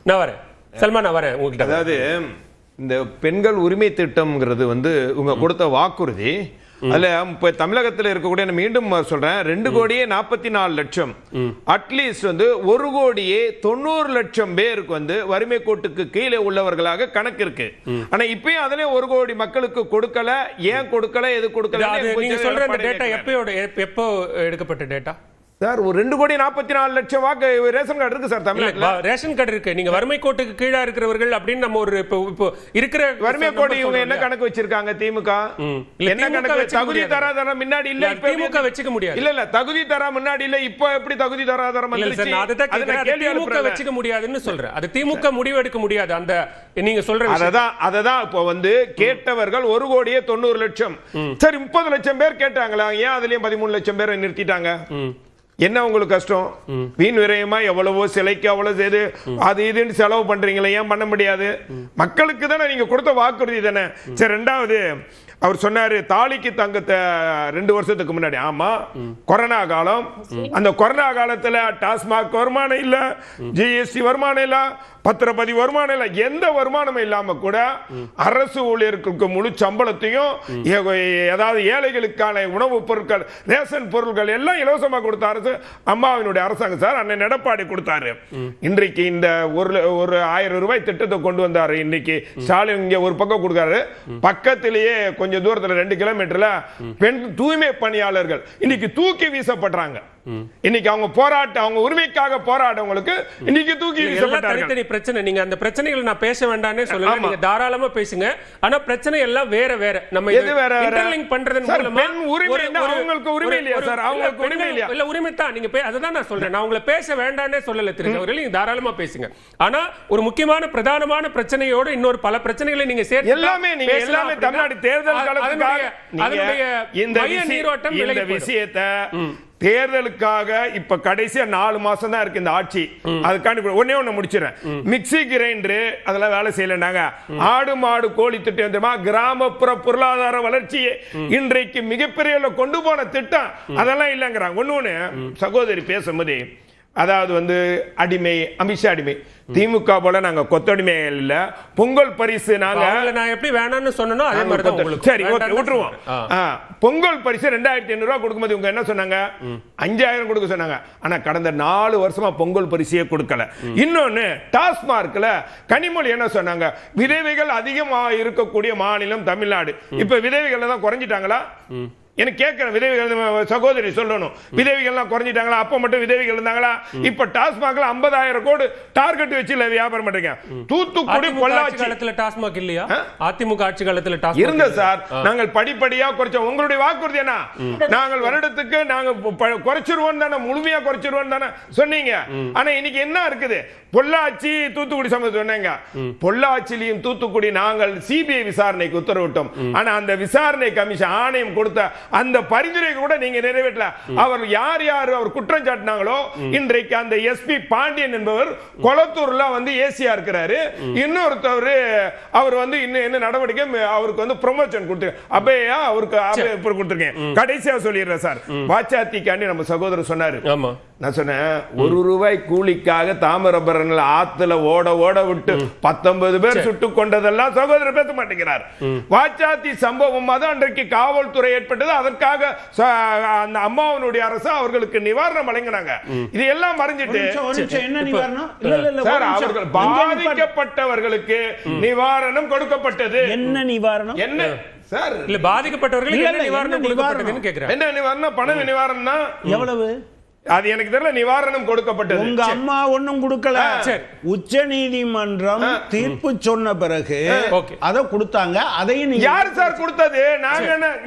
நான் வரேன் சல்மான், நான் வரேன் உங்ககிட்ட. அதாவது இந்த பெண்கள் உரிமை திட்டம்ங்கிறது வந்து உங்க கொடுத்த வாக்குறுதி. அதுல இப்ப தமிழகத்தில் இருக்கக்கூடிய மீண்டும் சொல்றேன் 2,44,00,000 அட்லீஸ்ட் வந்து 1,90,00,000 பேருக்கு வந்து வறுமை கோட்டுக்கு கீழே உள்ளவர்களாக கணக்கு இருக்கு. ஆனா இப்பயும் அதிலே 1 கோடி மக்களுக்கு கொடுக்கல. ஏன் கொடுக்கல, எது கொடுக்கல? நீங்க சொல்ற இந்த டேட்டா எப்போ எடுக்கப்பட்ட டேட்டா சார்? ஒரு 2,44,00,000 வாக்கு ரேஷன் கார்டு இருக்கு சார் தமிழ்நாட்டுல. ரேஷன் கார்டு இருக்கு. நீங்க வறுமை கோட்டுக்கு கீழா இருக்கிறவர்கள் அப்படின்னு நம்ம ஒரு இப்போ இருக்கிற வறுமை கோடு இவங்க என்ன கணக்கு வச்சிருக்காங்க? திமுக என்ன கணக்கு? தகுதி தராதரம் முன்னாடி இல்ல, இப்ப திமுக வச்சுக்க முடியாது. இல்ல தகுதி தரா முன்னாடி இல்ல, இப்ப எப்படி தகுதி தராதரம் வந்துருச்சு? திமுக வச்சுக்க முடியாதுன்னு சொல்றேன். அது திமுக முடிவு எடுக்க முடியாது. அந்த நீங்க சொல்ற அததான் இப்போ வந்து கேட்டவர்கள் 1,90,00,000. சரி, 30 லட்சம் பேர் கேட்டாங்களா? ஏன் அதுலயும் 13 லட்சம் பேரை நிறுத்திட்டாங்க? என்ன உங்களுக்கு கஷ்டம்? வீண் விரயமா எவ்வளவோ சிலைக்கு அவ்வளவு செய்து அது இதுன்னு செலவு பண்றீங்களே, ஏன் பண்ண முடியாது? மக்களுக்கு தானே நீங்க கொடுத்த வாக்குறுதி தானே. சரி, ரெண்டாவது அவர் சொன்னாரு தாலிக்கு தங்கத்தை 2 வருஷத்துக்கு முன்னாடி. ஆமா, கொரோனா காலம். அந்த கொரோனா காலத்துல டாஸ்மாக் வருமானம் இல்ல, ஜிஎஸ்டி வருமானம் இல்ல, பத்திரப்பதிவு வருமானம் இல்ல, எந்த வருமானமும் இல்லாம கூட அரசு ஊழியர்களுக்கு முழு சம்பளத்தையும் ஏதாவது ஏழைகளுக்கான உணவுப் பொருட்கள், ரேஷன் பொருட்கள் எல்லாம் இலவசமா கொடுத்த அரசு அம்மாவினுடைய அரசாங்கம் சார். அண்ணன் எடப்பாடி கொடுத்தாரு. இன்றைக்கு இந்த ஒரு 1000 ரூபாய் திட்டத்தை கொண்டு வந்தாரு. இன்னைக்கு ஸ்டாலின் இங்க ஒரு பக்கம் கொடுக்காரு, பக்கத்திலேயே கொஞ்சம் தூரத்துல 2 கிலோமீட்டர்ல பெண் தூய்மை பணியாளர்கள் இன்னைக்கு தூக்கி வீசப்படுறாங்க. இன்னைக்கு அவங்க உரிமைக்காக போராடவங்களுக்கு இன்னைக்கு தூக்கி வீசப்பட்டாங்க. தனித்தனி பிரச்சனை. நீங்க அந்த பிரச்சனைகளை நான் பேச வேண்டாம்னே சொல்லல, நீங்க தாராளமா பேசுங்க. ஆனா பிரச்சனை எல்லாம் வேற வேற. நம்ம இன்டர்லிங்க் பண்றதன் மூலமா பெண் உரிமை அவங்களுக்கு உரிமை இல்லையா சார்? அவங்களுக்கு உரிமை இல்லையா? இல்ல, உரிமை தான். நீங்க அதுதான் நான் சொல்றேன். நான் உங்களை பேச வேண்டாம்னே சொல்லல திரு அவர்களே, நீங்க தாராளமா பேசுங்க. ஆனா ஒரு முக்கியமான பிரதானமான பிரச்சனையோட இன்னொரு பல பிரச்சனைகளை நீங்க சேர்த்து எல்லாமே தமிழ்நாடு தேர்தல் காலத்துக்காக இந்த விஷயத்தை தேர்தலுக்காக இப்ப கடைசியா 4 மாசம் தான் இருக்கு இந்த ஆட்சி. அதுக்காண்டி ஒண்ணு முடிச்சிடறேன். மிக்சி கிரைண்டர் அதெல்லாம் வேலை செய்யலனாங்க. ஆடு மாடு கோழி திட்டம் தெரியுமா? கிராமப்புற பொருளாதார வளர்ச்சியை இன்றைக்கு மிகப்பெரிய கொண்டு போன திட்டம் அதெல்லாம் இல்லங்கிறாங்க. ஒண்ணு சகோதரி பேசும்போது, அதாவது வந்து அடிமை, அமித்ஷா அடிமை, திமுக போல நாங்க கொத்தடிமைகள் இல்ல. பொங்கல் பரிசு நான் எப்படி வேணாம்னு சொன்னனோ அதே மாதிரி தான் உங்களுக்கு. சரி, ஓகே, விட்டுருவோம். பொங்கல் பரிசு 2,500 ரூபாய் கொடுக்கும்போது இவங்க என்ன சொன்னாங்க? 5,000 கொடுக்க சொன்னாங்க. ஆனா கடந்த 4 வருஷமா பொங்கல் பரிசையே கொடுக்கல. இன்னொன்னு டாஸ்மார்க்ல கனிமொழி என்ன சொன்னாங்க? விதவைகள் அதிகமா இருக்கக்கூடிய மாநிலம் தமிழ்நாடு. இப்ப விதவைகள் தான் குறைஞ்சிட்டாங்களா? எனக்கு கேட்கிறேன். விதவைகள் சகோதரி சொல்லணும், விதவைகள்லாம் குறைஞ்சிட்டாங்களா? அப்ப மட்டும் விதவைகள் இருந்தாங்களா? இப்ப டாஸ்மாக்ல 50,000 கோடி டார்கெட் வச்சு வியாபாரம் பண்றீங்க. தூத்துக்குடி பொள்ளாச்சி காலத்துல டாஸ்மாக் இல்லையா? அதிமுக ஆட்சி காலத்துல டாஸ்மாக் இருந்த சார். நாங்கள் படிப்படியா குறைச்சோம். உங்களுடைய வாக்குறுதி என்ன? நாங்கள் வருடத்துக்கு நாங்க குறைச்சிருவோம் தானே, முழுமையா குறைச்சிருவோம் தானே சொன்னீங்க. ஆனா இன்னைக்கு என்ன இருக்குது? பொள்ளாச்சி தூத்துக்குடி சம்பந்தம் சொன்னீங்க. பொள்ளாச்சியிலும் தூத்துக்குடி நாங்கள் சிபிஐ விசாரணைக்கு உத்தரவிட்டோம். ஆனா அந்த விசாரணை கமிஷன் ஆணையம் கொடுத்த அந்த பரிந்துரை கூட நீங்க நிறைவேற்றல. அவர் யார் அவர் குற்றம் சாட்டினாங்களோ, இன்றைக்கு அந்த எஸ்பி பாண்டியன் என்பவர் கொளத்தூர்ல வந்து ஏசியா இருக்கிறாரு. இன்னொருத்தவர் அவர் வந்து இன்னும் என்ன நடவடிக்கை அவருக்கு வந்து ப்ரொமோஷன் கொடுத்து அபயா அவருக்கு கொடுத்துருக்கேன். கடைசியா சொல்லிடுறேன் சார். வாச்சாத்திக்காண்டி நம்ம சகோதரர் சொன்னாரு. நான் சொன்னேன், 1 ரூபாய் கூலிக்காக தாமிரபரணில ஆத்துல ஓட விட்டு 19 பேர் சுட்டு கொண்டதெல்லாம் சகோதரர் பேச மாட்டேங்கிறார். வாச்சாத்தி சம்பவம் அது அன்றைக்கு காவல்துறை ஏற்பட்டது. அதற்காக அந்த அம்மாவனுடைய அரசு அவர்களுக்கு நிவாரணம் வழங்கினாங்க. இது எல்லாம் மறைஞ்சிட்டு அவர்கள் பாதிக்கப்பட்டவர்களுக்கு நிவாரணம் கொடுக்கப்பட்டது. என்ன நிவாரணம்? என்ன சார்? இல்ல, பாதிக்கப்பட்டவர்களுக்கு என்ன நிவாரணம் கொடுக்கப்பட்டதுன்னு கேக்குறேன். என்ன நிவாரணம்? பண நிவாரணம் தான். எவ்வளவு? அது எனக்கு தெரியல. நிவாரணம் கொடுக்கப்பட்டது. உங்க அம்மா ஒண்ணும் கொடுக்கல. உச்ச நீதிமன்றம் தீர்ப்பு சொன்ன பிறகு அத கொடுத்தாங்க. அதையும் யார் சார் கொடுத்தது?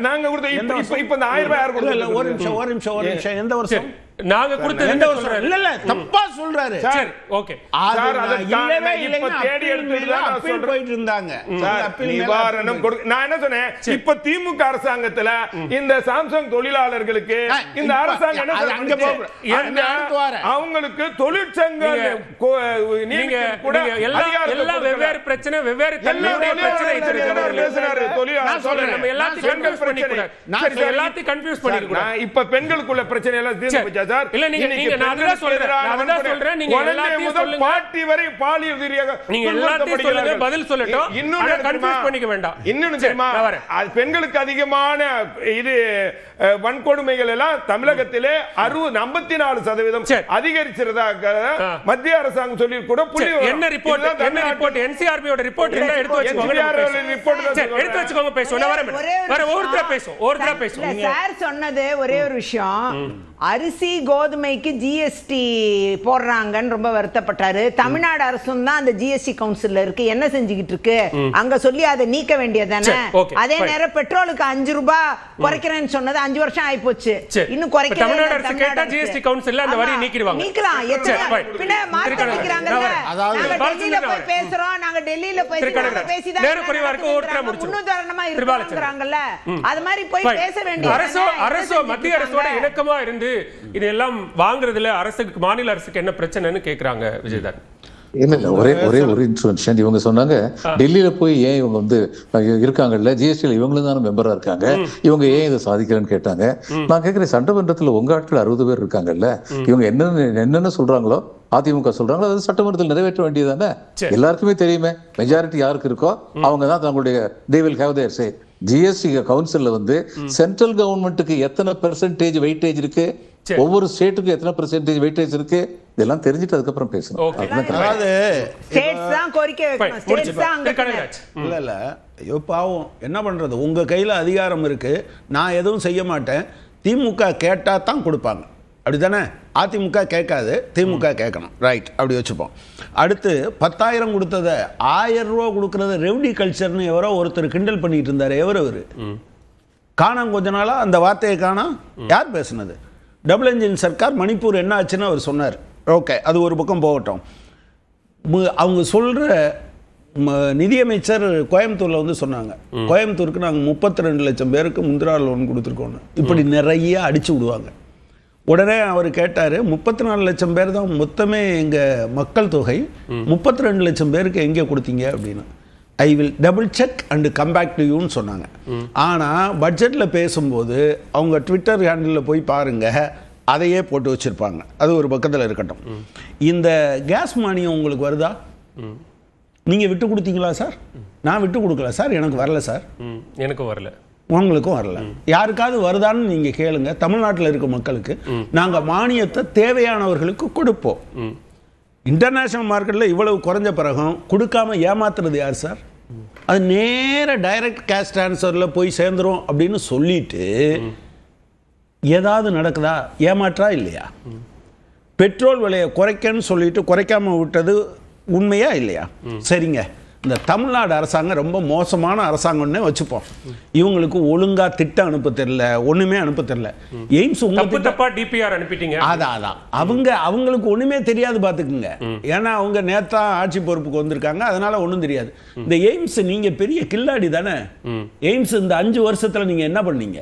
நாங்க கொடுத்த. இப்ப இந்த 1000 ரூபாய் யார் கொடுத்தது? ஒரு நிமிஷம். எந்த வருஷம்? நாங்க கொடுத்தது எந்த வருஷம்? இல்ல தப்பா சொல்றாரு. சரி, ஓகே சார். இல்லவே இல்லைங்க, தேடி எடுத்து போயிட்டு இருந்தாங்க. நிவாரணம் நான் என்ன சொன்னேன்? இப்ப திமுக அரசாங்கத்துல இந்த சாம்சங் தொழிலாளர்களுக்கு இந்த அரசாங்கம் என்ன அவங்களுக்கு தொழிற்சங்க கூட எல்லாம் வெவ்வேறு பிரச்சனை, வெவ்வேறு தன்மையுடைய பிரச்சனை பேசுறாரு. எல்லாத்தையும் கன்ஃபியூஸ் பண்ணிக்கூடாது. இப்ப பெண்களுக்குள்ள பிரச்சனை எல்லாம் தீர்ந்து போச்சு. சார்? இல்ல, நீங்க நான் அதுதான் சொல்றேன். நீங்க எல்லாத்தையும் சொல்லுங்க. பாட்டி வரை பாலியல் ரீதியாக நீங்க எல்லாத்தையும் சொல்லுங்க, பதில் சொல்லட்டும். இன்னொன்னு கன்ஃபியூஸ் பண்ணிக்க வேண்டாம். இன்னொன்னு தெரியுமா, அது பெண்களுக்கு அதிகமான இது வன்கொடுமைகள் எல்லாம் தமிழகத்திலே 54% அதிகரிச்சிருதாக மத்திய அரசாங்கம் சொல்லி கூட புள்ளி என்ன ரிப்போர்ட் NCRB ஓட ரிப்போர்ட் இருந்தா எடுத்து வச்சுக்கோங்க. பேசுவோம். வர ஒவ்வொருத்தரா பேசுவோம். சார் சொன்னது ஒரே ஒரு விஷயம், அரிசி கோதுமைக்கு ஜிஎஸ்டி போடுறாங்கன்னு ரொம்ப வருத்தப்பட்டாரு. தமிழ்நாடு அரசும் தான் அந்த ஜிஎஸ்டி கவுன்சில்ல இருக்கு, என்ன செஞ்சுக்கிட்டு இருக்கு அங்க சொல்லி அதை நீக்க வேண்டியதானே. அதே நேரம் பெட்ரோலுக்கு 5 ரூபாய் குறைக்கிறேன்னு சொன்னது 5 வருஷம் ஆயி போச்சு, இன்னும் குறைக்கல. தமிழ்நாடு அரசு கேட்டா ஜிஎஸ்டி கவுன்சில்ல அந்த வரி நீக்கிடுவாங்க. நீக்கலாம், பின்ன மாத்த வைக்கிறாங்கல்ல. நாங்க டெல்லியில போய் பேசுறோம், நாங்க டெல்லியில போய் பேசிதான் முன்னுதாரணமா இருக்குறாங்கல்ல. அது மாதிரி போய் பேச வேண்டிய அரசு மத்திய அரசோட இணக்கமா இருந்து இதெல்லாம் வாங்குறதுல அரசுக்கு, மாநில அரசுக்கு என்ன பிரச்சனைன்னு கேக்குறாங்க விஜயதான். இல்ல ஒரே ஒரு இன்ஸ்ட்ரக்ஷன் இவங்க சொன்னாங்க, டெல்லியில போய் ஏன் இவங்க வந்து இருக்காங்கல்ல ஜிஎஸ்டியில் இவங்களும் தானே மெம்பரா இருக்காங்க, இவங்க ஏன் இதை சாதிக்கிறேன்னு கேட்டாங்க. நான் கேட்கிறேன், சட்டமன்றத்தில் உங்க ஆட்கள் 60 பேர் இருக்காங்கல்ல, இவங்க என்னென்ன சொல்றாங்களோ அதிமுக சொல்றாங்களோ அது சட்டமன்றத்தில் நிறைவேற்ற வேண்டியதானே. எல்லாருக்குமே தெரியுமே மெஜாரிட்டி யாருக்கு இருக்கோ அவங்க தான் தங்களுடைய they will have their say. GST கவுன்சில்ல வந்து சென்ட்ரல் கவர்மெண்ட்டுக்கு எத்தனை பெர்சன்டேஜ் வெயிட்டேஜ் இருக்கு, ஒவ்வொரு ஸ்டேட்டுக்கு எத்தனை பெர்சன்டேஜ் வெயிட்டேஜ் இருக்கு, இதெல்லாம் தெரிஞ்சிட்டு அதுக்கப்புறம் பேசணும். அதாவது ஸ்டேட்ஸ் தான் கோரிக்கை வைக்கணும், ஸ்டேட்ஸ் தான் அங்க இல்ல ஐயோ பாவம் என்ன பண்றது, உங்க கையில அதிகாரம் இருக்கு, நான் எதுவும் செய்ய மாட்டேன். திமுக கேட்டா தான் கொடுப்பாங்க, அப்படித்தானே? அதிமுக கேட்காது, திமுக கேட்கணும், ரைட், அப்படி வச்சுப்போம். அடுத்து 10,000 கொடுத்ததை 1000 ரூபா கொடுக்கறத ரெவடி கல்ச்சர்னு எவரோ ஒருத்தர் கிண்டல் பண்ணிட்டு இருந்தாரு. அவரு காணாம், கொஞ்ச நாளா அந்த வார்த்தையை காணாம். யார் பேசுனது? டபுள் என்ஜின் சர்க்கார், மணிப்பூர் என்ன ஆச்சுன்னு அவர் சொன்னார். ஓகே, அது ஒரு பக்கம் போகட்டும். அவங்க சொல்ற நிதியமைச்சர் கோயம்புத்தூர்ல வந்து சொன்னாங்க, கோயம்புத்தூருக்கு நாங்கள் 32 லட்சம் பேருக்கு முந்திரா லோன் கொடுத்துருக்கோம். இப்படி நிறைய அடிச்சு விடுவாங்க. உடனே அவர் கேட்டார், 34 லட்சம் பேர் தான் மொத்தமே எங்கள் மக்கள் தொகை, 32 லட்சம் பேருக்கு எங்கே கொடுத்தீங்க அப்படின்னு. I will double check and come back to யூன்னு சொன்னாங்க. ஆனால் பட்ஜெட்டில் பேசும்போது அவங்க ட்விட்டர் ஹேண்டிலில் போய் பாருங்க, அதையே போட்டு வச்சுருப்பாங்க. அது ஒரு பக்கத்தில் இருக்கட்டும். இந்த கேஸ் மானியம் உங்களுக்கு வருதா? நீங்கள் விட்டு கொடுத்தீங்களா சார்? நான் விட்டு கொடுக்கல சார், எனக்கு வரல சார். எனக்கும் வரல, உங்களுக்கும் வரல. யாருக்காவது வருதான்னு நீங்க கேளுங்க. தமிழ்நாட்டில் இருக்க மக்களுக்கு நாங்க மானியத்தை தேவையானவர்களுக்கு கொடுப்போம். இன்டர்நேஷனல் மார்க்கெட்ல இவ்வளவு குறைஞ்ச பிறகும் கொடுக்காம ஏமாத்துறது யார் சார்? அது நேர டைரக்ட் கேஷ் டிரான்ஸ்ஃபர்ல போய் சேர்ந்துரும் அப்படின்னு சொல்லிட்டு ஏதாவது நடக்குதா? ஏமாற்றா இல்லையா? பெட்ரோல் விலையை குறைக்கன்னு சொல்லிட்டு குறைக்காம விட்டது உண்மையா இல்லையா? சரிங்க, இந்த தமிழ்நாடு அரசாங்கம் ரொம்ப மோசமான அரசாங்கம்னே வச்சுப்போம். இவங்களுக்கு ஒழுங்கா திட்டம் அனுப்ப தெரியல, ஒண்ணுமே அனுப்ப தெரியல. எய்ம்ஸ் டிபிஆர் அனுப்பிட்டீங்க. அதான் அவங்களுக்கு ஒண்ணுமே தெரியாது பாத்துக்குங்க. ஏன்னா அவங்க நேத்தா ஆட்சி பொறுப்புக்கு வந்திருக்காங்க, அதனால ஒண்ணும் தெரியாது. இந்த எய்ம்ஸ் நீங்க பெரிய கில்லாடி தானே. எய்ம்ஸ் இந்த 5 வருஷத்துல நீங்க என்ன பண்ணீங்க?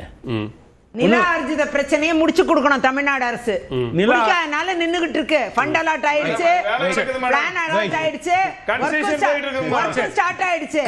நில அர்ஜித பிரச்சனையை முடிச்சு கொடுக்கணும் தமிழ்நாடு அரசு. நிலனால நின்னுகிட்டு இருக்கு, ஃபண்ட் அலாட் ஆயிடுச்சு, பிளான் அலாட் ஆயிடுச்சு, வர்க் ஸ்டார்ட் ஆயிடுச்சு.